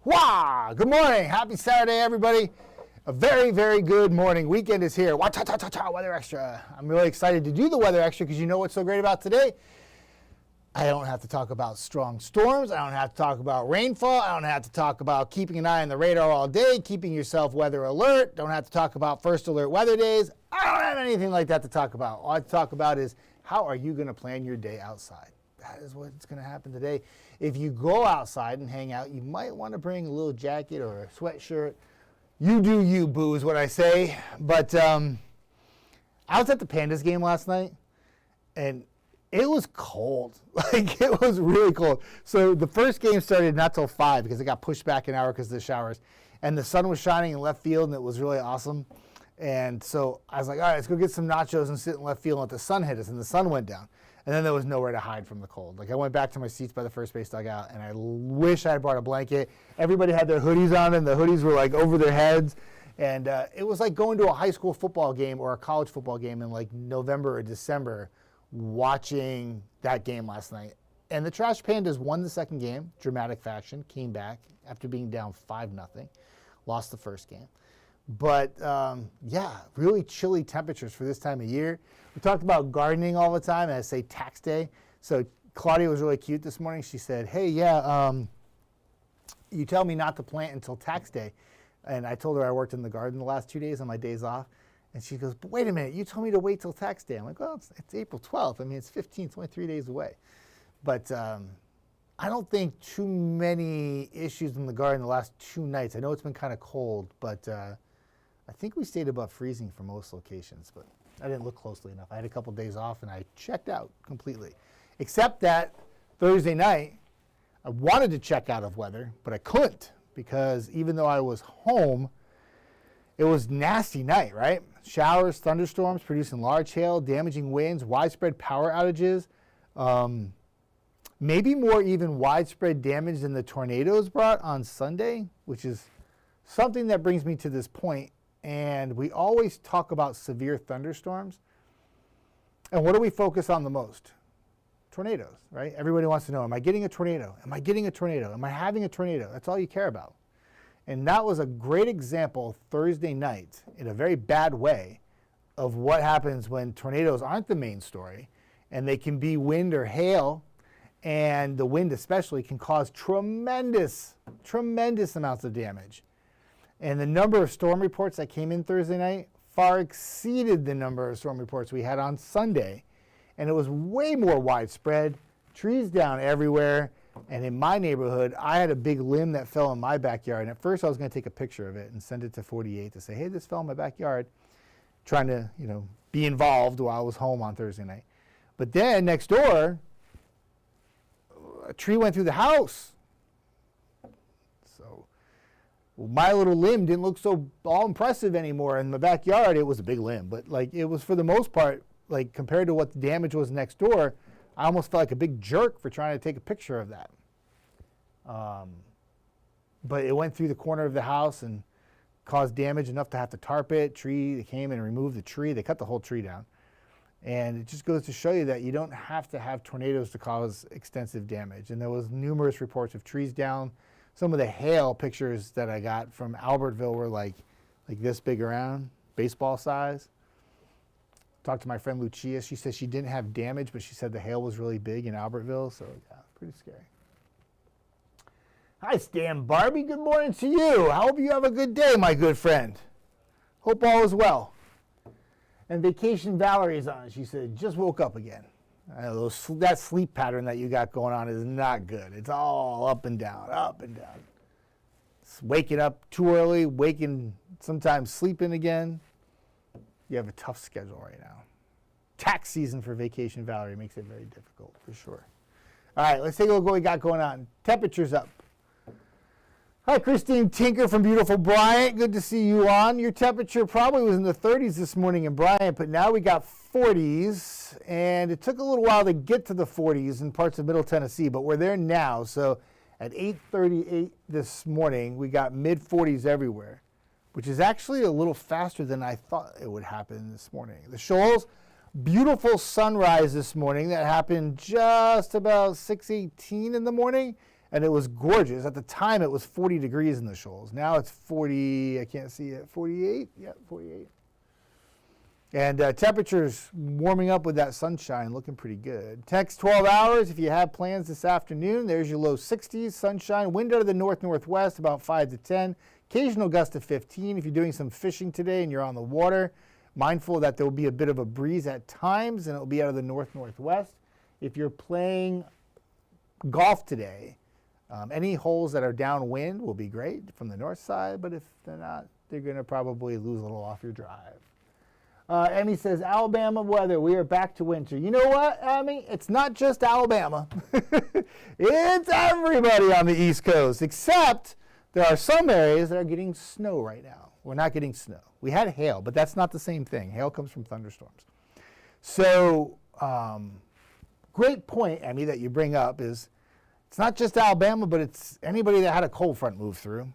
Wah! Good morning. Happy Saturday, everybody. A very, very good morning. Weekend is here. Wah-cha-cha-cha-cha, weather extra. I'm really excited to do the weather extra because you know what's so great about today? I don't have to talk about strong storms. I don't have to talk about rainfall. I don't have to talk about keeping an eye on the radar all day, keeping yourself weather alert. Don't have to talk about first alert weather days. I don't have anything like that to talk about. All I have to talk about is how are you going to plan your day outside? That is what's going to happen today. If you go outside and hang out, you might want to bring a little jacket or a sweatshirt. You do you, boo, is what I say. But I was at the Pandas game last night, and it was cold. Like, it was really cold. So the first game started not till 5 because it got pushed back an hour because of the showers. And the sun was shining in left field, and it was really awesome. And so I was like, all right, let's go get some nachos and sit in left field and let the sun hit us. And the sun went down. And then there was nowhere to hide from the cold. Like, I went back to my seats by the first base dugout, and I wish I had brought a blanket. Everybody had their hoodies on, and the hoodies were, like, over their heads. And it was like going to a high school football game or a college football game in, like, November or December, watching that game last night. And the Trash Pandas won the second game, dramatic fashion, came back after being down 5-0, lost the first game. But, yeah, really chilly temperatures for this time of year. We talked about gardening all the time, and I say tax day. So Claudia was really cute this morning. She said, hey, yeah, you tell me not to plant until tax day. And I told her I worked in the garden the last 2 days on my days off. And she goes, but wait a minute, you told me to wait till tax day. I'm like, well, it's April 12th. I mean, it's 15th, it's only 3 days away. But I don't think too many issues in the garden the last 2 nights. I know it's been kind of cold, but I think we stayed above freezing for most locations, but I didn't look closely enough. I had a couple days off, and I checked out completely. Except that Thursday night, I wanted to check out of weather, but I couldn't because even though I was home, it was nasty night, right? Showers, thunderstorms producing large hail, damaging winds, widespread power outages, maybe more even widespread damage than the tornadoes brought on Sunday, which is something that brings me to this point. And we always talk about severe thunderstorms. And what do we focus on the most? Tornadoes, right? Everybody wants to know, am I getting a tornado? Am I getting a tornado? Am I having a tornado? That's all you care about. And that was a great example Thursday night, in a very bad way, of what happens when tornadoes aren't the main story, and they can be wind or hail, and the wind especially can cause tremendous amounts of damage. And the number of storm reports that came in Thursday night far exceeded the number of storm reports we had on Sunday. And it was way more widespread, trees down everywhere. And in my neighborhood, I had a big limb that fell in my backyard. And at first I was going to take a picture of it and send it to 48 to say, hey, this fell in my backyard, trying to, be involved while I was home on Thursday night. But then next door, a tree went through the house. So my little limb didn't look so all impressive anymore. In the backyard, it was a big limb, but like it was for the most part, like compared to what the damage was next door, I almost felt like a big jerk for trying to take a picture of that. But it went through the corner of the house and caused damage enough to have to tarp it. They came and removed the tree. They cut the whole tree down. And it just goes to show you that you don't have to have tornadoes to cause extensive damage. And there was numerous reports of trees down. Some of the hail pictures that I got from Albertville were like this big around, baseball size. Talked to my friend Lucia. She said she didn't have damage, but she said the hail was really big in Albertville. So yeah, pretty scary. Hi, Stan Barbie. Good morning to you. I hope you have a good day, my good friend. Hope all is well. And Vacation Valerie's on. She said, just woke up again. That sleep pattern that you got going on is not good. It's all up and down, up and down. It's waking up too early, sometimes sleeping again. You have a tough schedule right now. Tax season for Vacation Valerie makes it very difficult, for sure. All right, let's take a look at what we got going on. Temperatures up. Hi, Christine Tinker from beautiful Bryant. Good to see you on. Your temperature probably was in the 30s this morning in Bryant, but now we got 40s, and it took a little while to get to the 40s in parts of Middle Tennessee, but we're there now. So at 8:38 this morning, we got mid-40s everywhere, which is actually a little faster than I thought it would happen this morning. The Shoals, beautiful sunrise this morning that happened just about 6:18 in the morning. and it was gorgeous. At the time, it was 40 degrees in the shoals. Now it's 40, I can't see it, 48? Yeah, 48. And temperatures warming up with that sunshine, looking pretty good. Next 12 hours, if you have plans this afternoon, there's your low 60s, sunshine, wind out of the north-northwest, about 5 to 10. Occasional gust of 15. If you're doing some fishing today and you're on the water, mindful that there will be a bit of a breeze at times, and it will be out of the north-northwest. If you're playing golf today, any holes that are downwind will be great from the north side, but if they're not, they're going to probably lose a little off your drive. Emmy says, Alabama weather, we are back to winter. You know what, Emmy? It's not just Alabama. It's everybody on the East Coast, except there are some areas that are getting snow right now. We're not getting snow. We had hail, but that's not the same thing. Hail comes from thunderstorms. So, great point, Emmy, that you bring up is it's not just Alabama, but it's anybody that had a cold front move through.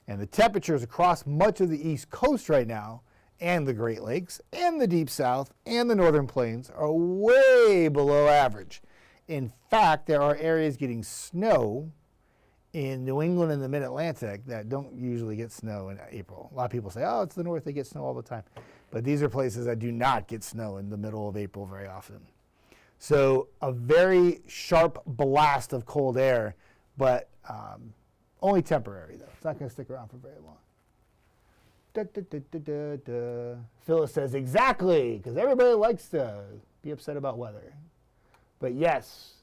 And the temperatures across much of the East Coast right now, and the Great Lakes, and the Deep South, and the Northern Plains are way below average. In fact, there are areas getting snow in New England and the Mid-Atlantic that don't usually get snow in April. A lot of people say, oh, it's the North, they get snow all the time. But these are places that do not get snow in the middle of April very often. So a very sharp blast of cold air, but only temporary, though. It's not going to stick around for very long. Phyllis says, exactly, because everybody likes to be upset about weather. But yes,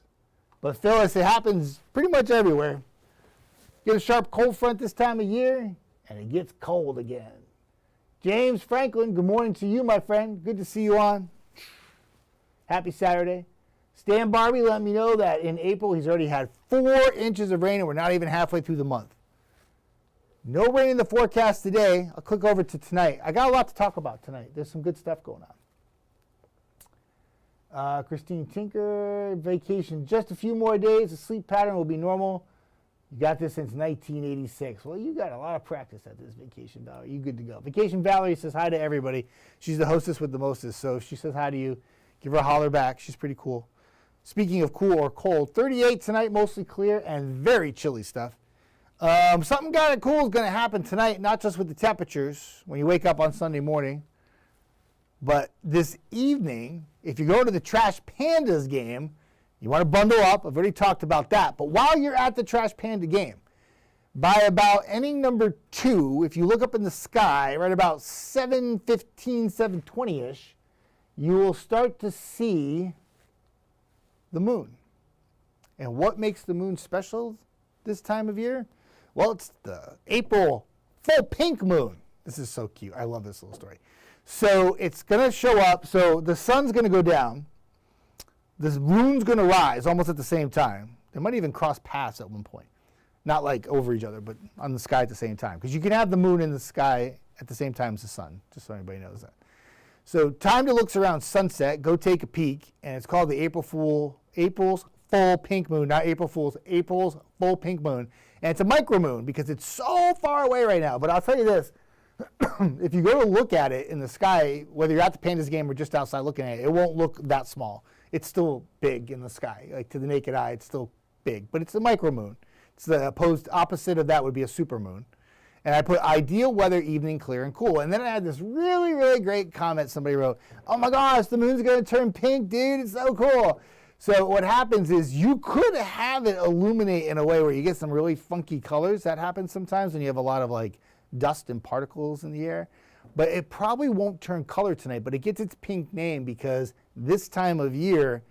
but Phyllis, it happens pretty much everywhere. Get a sharp cold front this time of year, and it gets cold again. James Franklin, good morning to you, my friend. Good to see you on. Happy Saturday. Stan Barbie let me know that in April he's already had 4 inches of rain, and we're not even halfway through the month. No rain in the forecast today. I'll click over to tonight. I got a lot to talk about tonight. There's some good stuff going on. Christine Tinker, vacation just a few more days. The sleep pattern will be normal. You got this since 1986. Well, you got a lot of practice at this, Vacation Valerie. You good to go. Vacation Valerie says hi to everybody. She's the hostess with the mostest, so if she says hi to you, give her a holler back. She's pretty cool. Speaking of cool or cold, 38 tonight, mostly clear and very chilly stuff. Something kind of cool is going to happen tonight, not just with the temperatures when you wake up on Sunday morning, but this evening, if you go to the Trash Pandas game, you want to bundle up. I've already talked about that. But while you're at the Trash Panda game, by about inning number 2, if you look up in the sky, right about 7:15, 7:20-ish, you will start to see the moon. And what makes the moon special this time of year? Well, it's the April full pink moon. This is so cute. I love this little story. So it's going to show up. So the sun's going to go down. This moon's going to rise almost at the same time. They might even cross paths at one point. Not like over each other, but on the sky at the same time. Because you can have the moon in the sky at the same time as the sun, just so everybody knows that. So time to look around sunset. Go take a peek. And it's called the April's full pink moon. Not April Fool's, April's full pink moon. And it's a micro moon because it's so far away right now. But I'll tell you this. If you go to look at it in the sky, whether you're at the Pandas game or just outside looking at it, it won't look that small. It's still big in the sky. Like to the naked eye, it's still big. But it's a micro moon. It's the opposite of that would be a super moon. And I put ideal weather, evening, clear and cool. And then I had this really, really great comment somebody wrote. Oh my gosh, the moon's going to turn pink, dude. It's so cool. So what happens is you could have it illuminate in a way where you get some really funky colors. That happens sometimes when you have a lot of like dust and particles in the air. But it probably won't turn color tonight, but it gets its pink name because this time of year,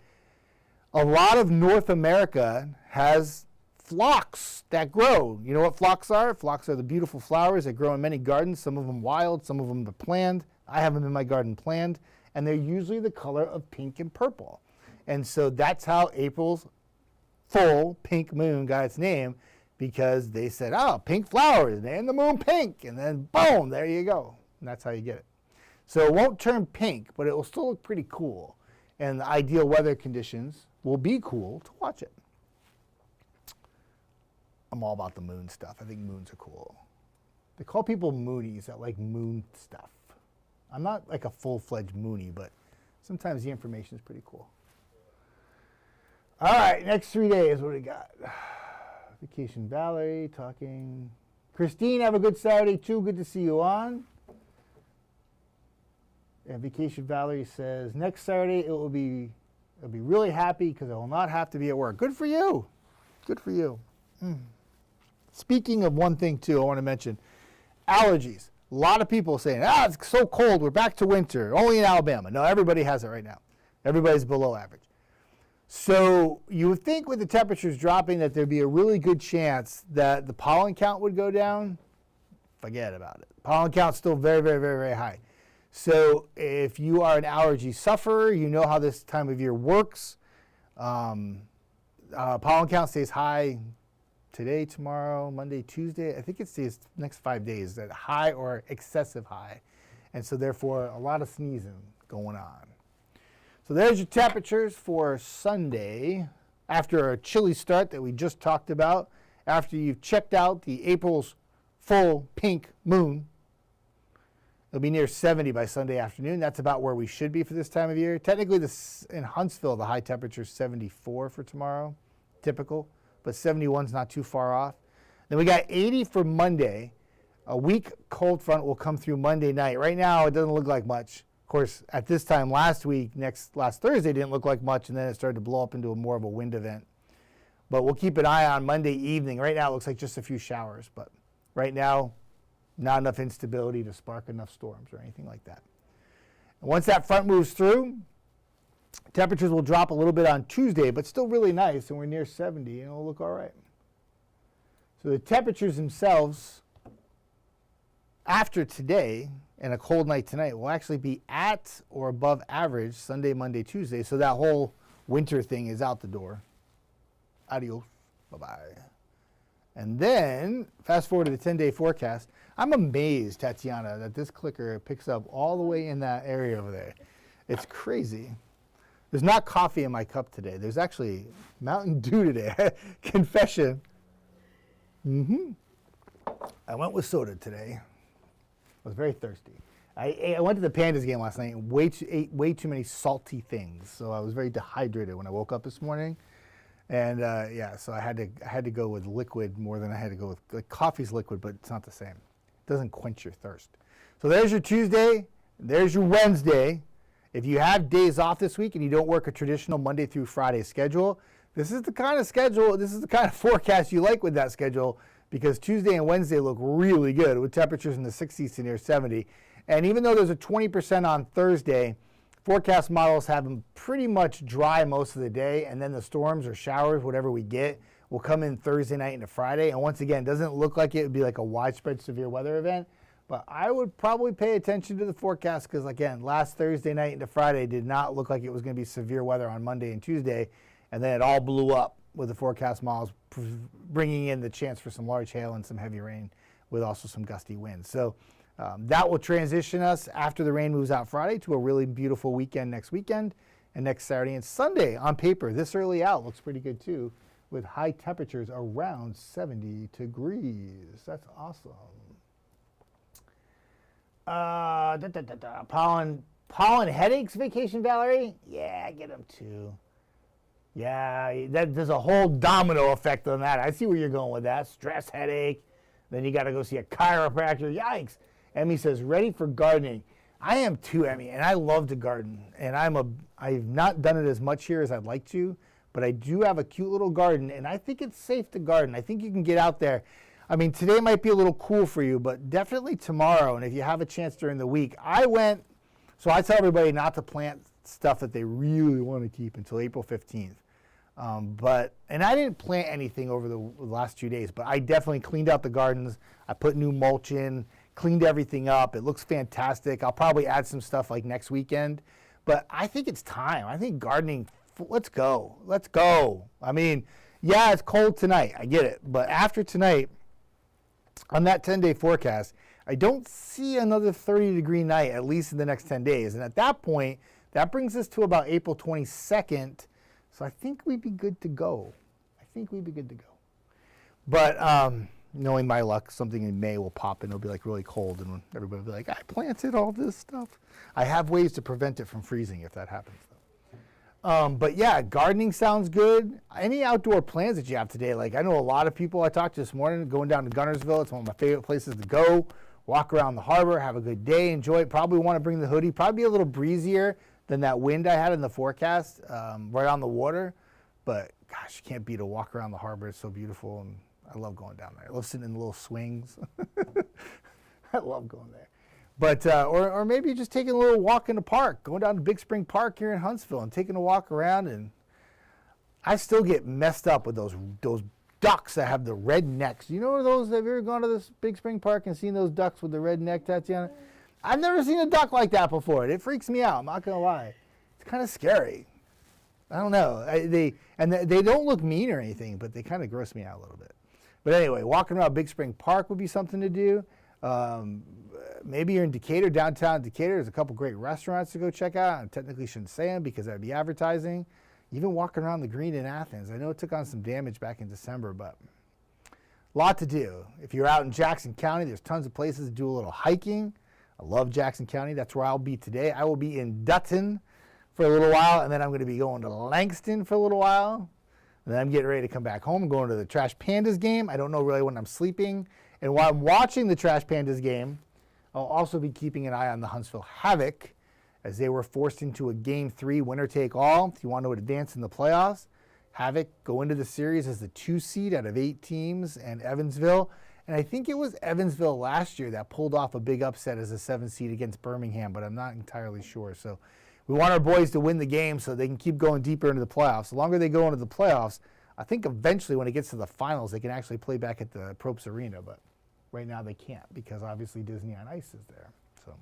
a lot of North America has phlox that grow. You know what phlox are? Phlox are the beautiful flowers that grow in many gardens, some of them wild, some of them are planned. I have them in my garden planned, and they're usually the color of pink and purple. And so that's how April's full pink moon got its name, because they said, oh, pink flowers, and the moon pink, and then boom, there you go. And that's how you get it. So it won't turn pink, but it will still look pretty cool. And the ideal weather conditions will be cool to watch it. I'm all about the moon stuff. I think moons are cool. They call people moonies that like moon stuff. I'm not like a full-fledged moonie, but sometimes the information is pretty cool. All right, next 3 days, what do we got? Vacation Valerie talking. Christine, have a good Saturday too. Good to see you on. And Vacation Valerie says, next Saturday I'll be really happy because I will not have to be at work. Good for you. Good for you. Speaking of one thing too, I want to mention allergies. A lot of people saying, it's so cold. We're back to winter. Only in Alabama. No, everybody has it right now. Everybody's below average. So you would think with the temperatures dropping that there'd be a really good chance that the pollen count would go down. Forget about it. Pollen count's still very, very, very, very high. So if you are an allergy sufferer, you know how this time of year works. Pollen count stays high today, tomorrow, Monday, Tuesday. I think it stays next 5 days at high or excessive high. And so therefore a lot of sneezing going on. So there's your temperatures for Sunday after a chilly start that we just talked about. After you've checked out the April's full pink moon, it'll be near 70 by Sunday afternoon. That's about where we should be for this time of year. Technically, in Huntsville, the high temperature is 74 for tomorrow, typical, but 71 is not too far off. Then we got 80 for Monday. A weak cold front will come through Monday night. Right now, it doesn't look like much. Of course, at this time last week, last Thursday didn't look like much, and then it started to blow up into more of a wind event. But we'll keep an eye on Monday evening. Right now, it looks like just a few showers, but right now, not enough instability to spark enough storms or anything like that. And once that front moves through, temperatures will drop a little bit on Tuesday, but still really nice, and we're near 70, and it'll look all right. So the temperatures themselves, after today, and a cold night tonight, will actually be at or above average Sunday, Monday, Tuesday. So that whole winter thing is out the door. Adios. Bye-bye. And then, fast forward to the 10-day forecast. I'm amazed, Tatiana, that this clicker picks up all the way in that area over there. It's crazy. There's not coffee in my cup today. There's actually Mountain Dew today. Confession. I went with soda today. I was very thirsty. I went to the Pandas game last night and ate way too many salty things. So I was very dehydrated when I woke up this morning. And so I had to go with liquid more than I had to go with coffee's liquid, but it's not the same. It doesn't quench your thirst. So there's your Tuesday. There's your Wednesday. If you have days off this week and you don't work a traditional Monday through Friday schedule, this is the kind of forecast you like with that schedule, because Tuesday and Wednesday look really good with temperatures in the 60s to near 70. And even though there's a 20% on Thursday, forecast models have them pretty much dry most of the day, and then the storms or showers, whatever we get, will come in Thursday night into Friday. And once again, it doesn't look like it would be like a widespread severe weather event, but I would probably pay attention to the forecast because, again, last Thursday night into Friday did not look like it was going to be severe weather on Monday and Tuesday, and then it all blew up with the forecast models bringing in the chance for some large hail and some heavy rain with also some gusty winds. So that will transition us after the rain moves out Friday to a really beautiful weekend next weekend, and next Saturday and Sunday on paper. This early out looks pretty good too, with high temperatures around 70 degrees. That's awesome. Pollen headaches, Vacation Valerie? Yeah, I get them too. Yeah, there's a whole domino effect on that. I see where you're going with that. Stress headache. Then you got to go see a chiropractor. Yikes. Emmy says, ready for gardening. I am too, Emmy, and I love to garden. And I've not done it as much here as I'd like to, but I do have a cute little garden, and I think it's safe to garden. I think you can get out there. I mean, today might be a little cool for you, but definitely tomorrow, and if you have a chance during the week. So I tell everybody not to plant stuff that they really want to keep until April 15th. And I didn't plant anything over the last 2 days, but I definitely cleaned out the gardens. I put new mulch in, cleaned everything up. It looks fantastic. I'll probably add some stuff like next weekend, but I think it's time. I think gardening, let's go. Let's go. I mean, yeah, it's cold tonight. I get it. But after tonight, on that 10-day forecast, I don't see another 30-degree night, at least in the next 10 days. And at that point, that brings us to about April 22nd. So I think we'd be good to go. But knowing my luck, something in May will pop and it'll be like really cold and everybody will be like, I planted all this stuff. I have ways to prevent it from freezing if that happens though. But yeah, gardening sounds good. Any outdoor plans that you have today? Like I know a lot of people I talked to this morning going down to Gunnersville. It's one of my favorite places to go. Walk around the harbor, have a good day, enjoy it. Probably want to bring the hoodie. Probably be a little breezier than that wind I had in the forecast right on the water. But gosh, you can't beat a walk around the harbor. It's so beautiful, and I love going down there. I love sitting in the little swings. I love going there. But or maybe just taking a little walk in the park, going down to Big Spring Park here in Huntsville and taking a walk around. And I still get messed up with those ducks that have the red necks. You know those? Have you ever gone to this Big Spring Park and seen those ducks with the red neck, Tatiana? I've never seen a duck like that before. It freaks me out. I'm not gonna lie. It's kind of scary. I don't know. They don't look mean or anything, but they kind of gross me out a little bit. But anyway, walking around Big Spring Park would be something to do. Maybe you're in Decatur, downtown Decatur. There's a couple great restaurants to go check out. I technically shouldn't say them because that'd be advertising. Even walking around the green in Athens. I know it took on some damage back in December, but a lot to do. If you're out in Jackson County, there's tons of places to do a little hiking. I love Jackson County. That's where I'll be today. I will be in Dutton for a little while, and then I'm going to be going to Langston for a little while. And then I'm getting ready to come back home, going to the Trash Pandas game. I don't know really when I'm sleeping. And while I'm watching the Trash Pandas game, I'll also be keeping an eye on the Huntsville Havoc as they were forced into a Game 3 winner-take-all. If you want to advance in the playoffs, Havoc go into the series as the 2 seed out of 8 teams, and Evansville. And I think it was Evansville last year that pulled off a big upset as a 7 seed against Birmingham, but I'm not entirely sure. So we want our boys to win the game so they can keep going deeper into the playoffs. The longer they go into the playoffs, I think eventually when it gets to the finals, they can actually play back at the Probst Arena, but right now they can't because obviously Disney on Ice is there. So,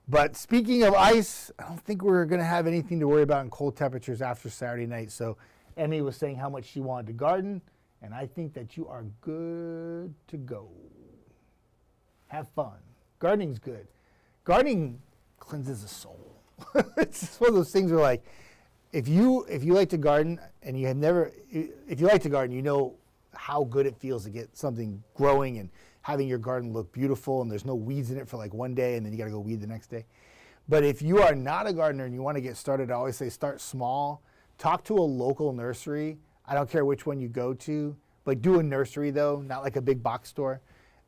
but speaking of ice, I don't think we're going to have anything to worry about in cold temperatures after Saturday night. So Emmy was saying how much she wanted to garden, and I think that you are good to go. Have fun. Gardening's good. Gardening cleanses the soul. It's just one of those things where, like, if you like to garden and you have never, if you like to garden, you know how good it feels to get something growing and having your garden look beautiful and there's no weeds in it for like one day and then you got to go weed the next day. But if you are not a gardener and you want to get started, I always say start small. Talk to a local nursery. I don't care which one you go to, but do a nursery though, not like a big box store,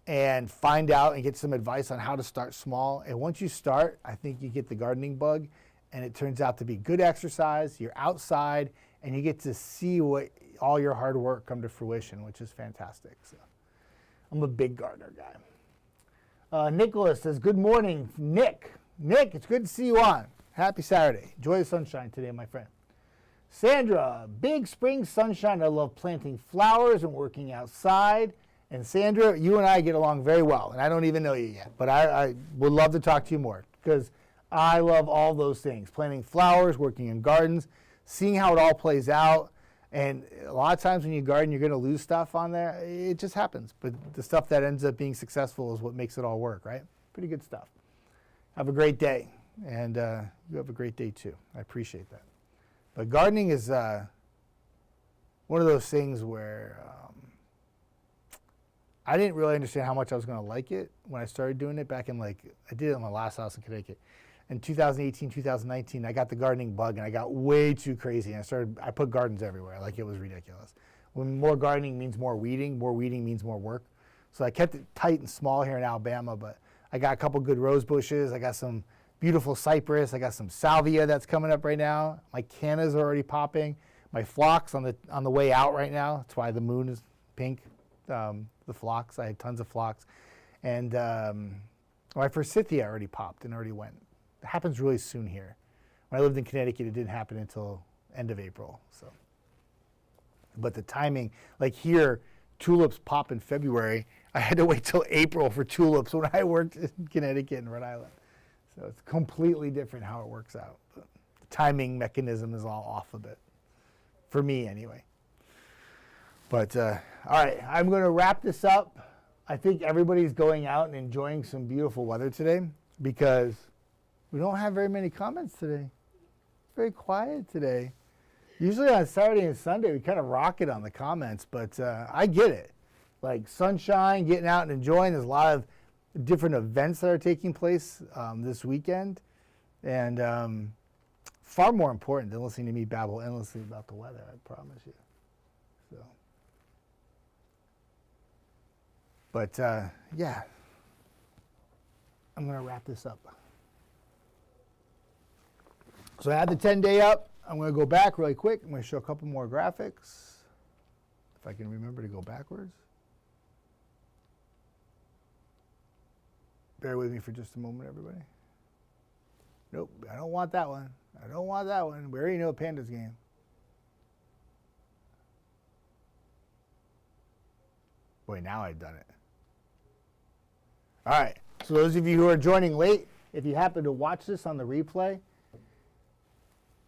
and find out and get some advice on how to start small. And once you start, I think you get the gardening bug, and it turns out to be good exercise. You're outside and you get to see what all your hard work come to fruition, which is fantastic. So I'm a big gardener guy. Nicholas says, good morning, Nick. Nick, it's good to see you on. Happy Saturday. Enjoy the sunshine today, my friend. Sandra, big spring sunshine. I love planting flowers and working outside. And Sandra, you and I get along very well, and I don't even know you yet, but I would love to talk to you more because I love all those things, planting flowers, working in gardens, seeing how it all plays out. And a lot of times when you garden, you're going to lose stuff on there. It just happens. But the stuff that ends up being successful is what makes it all work, right? Pretty good stuff. Have a great day. And you have a great day, too. I appreciate that. But gardening is one of those things where I didn't really understand how much I was going to like it when I started doing it back in, like, I did it in my last house in Connecticut. In 2018, 2019, I got the gardening bug, and I got way too crazy. And I put gardens everywhere. Like, it was ridiculous. When more gardening means more weeding means more work. So I kept it tight and small here in Alabama, but I got a couple good rose bushes. I got some beautiful cypress. I got some salvia that's coming up right now. My cannas are already popping. My phlox on the way out right now. That's why the moon is pink. The phlox. I had tons of phlox. And my forsythia already popped and already went. It happens really soon here. When I lived in Connecticut, it didn't happen until end of April. So, but the timing, like here, tulips pop in February. I had to wait till April for tulips when I worked in Connecticut and Rhode Island. So it's completely different how it works out. But the timing mechanism is all off a bit, for me anyway. But all right, I'm going to wrap this up. I think everybody's going out and enjoying some beautiful weather today because we don't have very many comments today. It's very quiet today. Usually on Saturday and Sunday, we kind of rock it on the comments, but I get it. Like sunshine, getting out and enjoying. There's a lot of different events that are taking place this weekend. And far more important than listening to me babble endlessly about the weather, I promise you. So, but yeah, I'm going to wrap this up. So I had the 10-day up. I'm going to go back really quick. I'm going to show a couple more graphics, if I can remember to go backwards. Bear with me for just a moment, everybody. Nope, I don't want that one. I don't want that one. We already know Panda's game. Boy, now I've done it. All right, so those of you who are joining late, if you happen to watch this on the replay,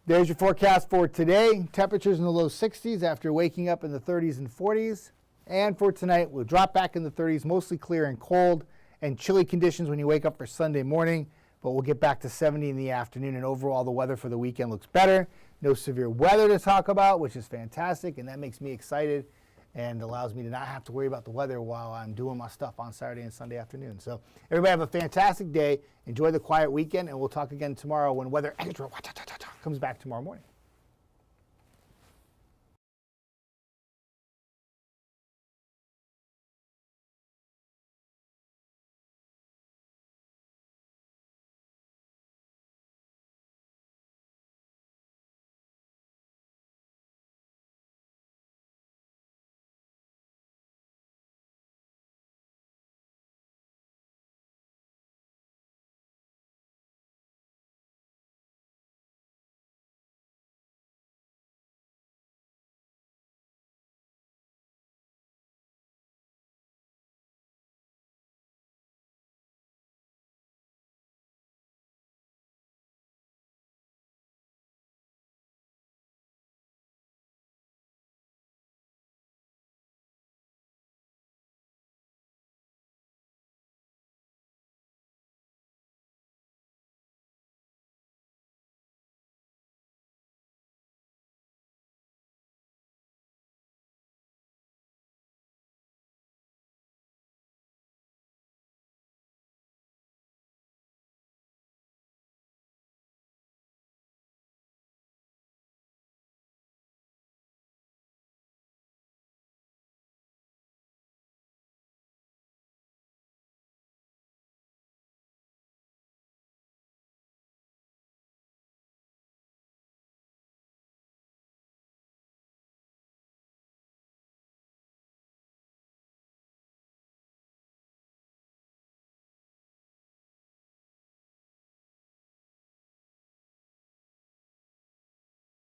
there's your forecast for today. Temperatures in the low 60s after waking up in the 30s and 40s. And for tonight, we'll drop back in the 30s, mostly clear and cold, and chilly conditions when you wake up for Sunday morning. But we'll get back to 70 in the afternoon, and overall the weather for the weekend looks better. No severe weather to talk about, which is fantastic, and that makes me excited and allows me to not have to worry about the weather while I'm doing my stuff on Saturday and Sunday afternoon. So everybody have a fantastic day. Enjoy the quiet weekend, and we'll talk again tomorrow when Weather Extra comes back tomorrow morning.